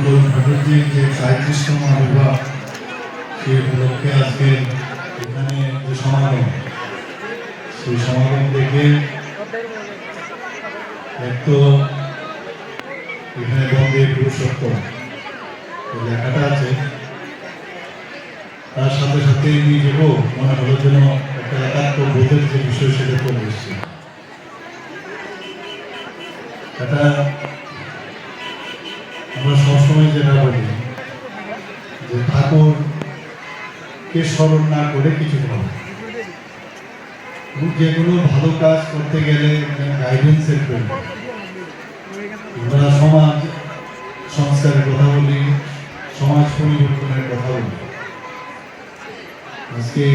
তো ঠাকুরজির যে ৩৭তম আবির্ভাব সেই উপলক্ষে আজকে এখানে যে সমাগম, সেই সমাগম দেখে এক তো এখানে বন্দে পুরুষোত্তম লেখাটা আছে, তার সাথে সাথে নিজেকেও মনে হলো যেন একটা একাত্ম বোধের যে বিষয় সেটা চলে এসছে। এটা আমরা সবসময় যেটা বলি যে ঠাকুরকে স্মরণ না করে কিছু হবে, যে কোনো ভালো কাজ করতে গেলে গাইডেন্সের প্রয়োজন। আমরা সমাজ সংস্কারের কথা বলি, সমাজ পরিবর্তনের কথা বলি। আজকে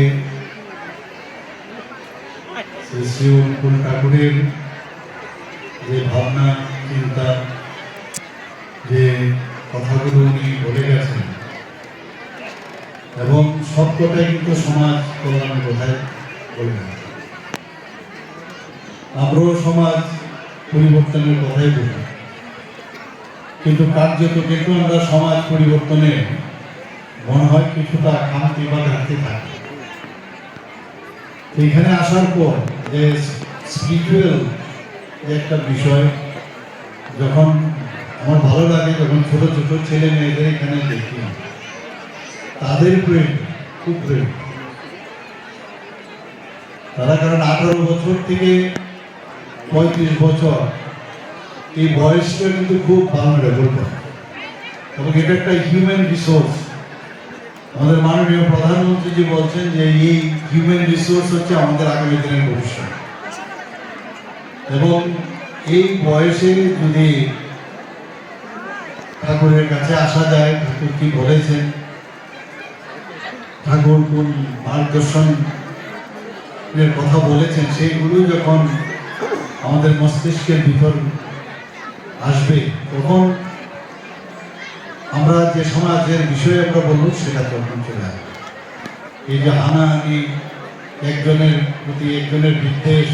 শ্রী অনুকূল ঠাকুরের যে ভাবনা চিন্তা, যে কথাগুলো উনি বলে গেছেন এবং সবকটাই কিন্তু সমাজ কল্যাণের কথায় বলে গেছেন। আমরাও সমাজ পরিবর্তনের কথাই বলি, কিন্তু কার্যত কিন্তু আমরা সমাজ পরিবর্তনে মনে হয় কিছুটা খামতি বা ঘাটতি থাকে। এখানে আসার পর যে স্পিরিচুয়াল যে একটা বিষয় যখন আমার ভালো লাগে, যখন ছোট ছোট ছেলে মেয়েদের এখানে দেখি, তাদের প্রয়োজন খুব প্রয়োজন। তারা কারণ 18 বছর থেকে 35 বছর এই বয়সটা কিন্তু খুব ভালনারেবল এবং এটা একটা হিউম্যান রিসোর্স। আমাদের মাননীয় প্রধানমন্ত্রীজি বলছেন যে এই হিউম্যান রিসোর্স হচ্ছে আমাদের আগামী দিনের ভবিষ্যৎ, এবং এই বয়সে যদি ঠাকুরের কাছে আসা যায়, ঠাকুর কি বলেছেন, ঠাকুর কোন মার্গদর্শনের কথা বলেছেন, সেইগুলো যখন আমাদের মস্তিষ্কের ভিতর আসবে, তখন আমরা যে সমাজের বিষয়ে আমরা বলব সেটা তখন চলে আসবে। এই যে হানাহানি, একজনের প্রতি একজনের বিদ্বেষ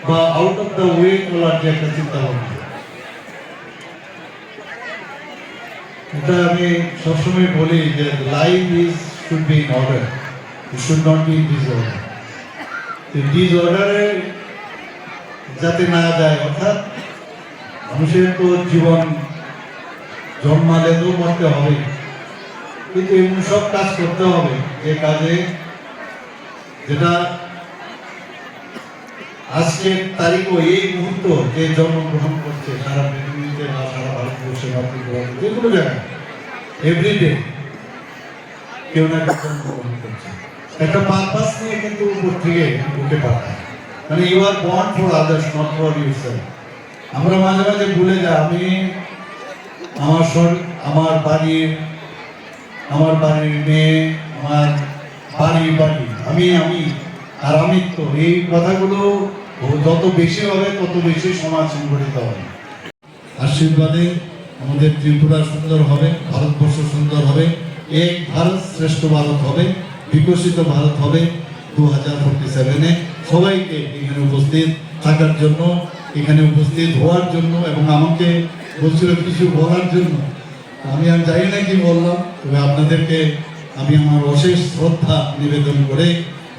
বা আউট অফ দ্য ওয়ে চলার যে একটা চিন্তা ভাবনা, এটা আমি সবসময় বলি যে life should be in order, it should not be in disorder. ডিসঅর্ডারে যাতে না যায়, অর্থাৎ মানুষের তো জীবন জন্মালে তো মরতে হবে, কিন্তু এমন সব কাজ করতে হবে যে কাজে যেটা আজকের তারিখও এই মুহূর্ত যে জন্মগ্রহণ করছে সারা পৃথিবীতে বা সারা ভারতবর্ষে বা যে কোনো জায়গায় এভরিডে কেউ না কেউ জন্মগ্রহণ করছে, একটা পারপাস নিয়ে কিন্তু উপর থেকে বুকে পাঠায়, মানে you are born for others, not for yourself. আমরা মাঝে মাঝে ভুলে যাই আমি আমার বাড়ির মেয়ে, আমার বাড়ি আমি আর আমিত্ব, এই কথাগুলো যত বেশি হবে তত বেশি সমাজ সংগঠিত হবে। আশীর্বাদে আমাদের ত্রিপুরা সুন্দর হবে, ভারতবর্ষ সুন্দর হবে, এক ভারত শ্রেষ্ঠ ভারত হবে, বিকশিত ভারত হবে 2047-এ। সবাইকে এখানে উপস্থিত থাকার জন্য, এখানে উপস্থিত হওয়ার জন্য এবং আমাকে বলছিল কিছু বলার জন্য, আমি আর জানি না কি বললাম, তবে আপনাদেরকে আমি আমার অশেষ শ্রদ্ধা নিবেদন করে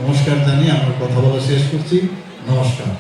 নমস্কার জানিয়ে আমার কথা বলা শেষ করছি। নমস্কার।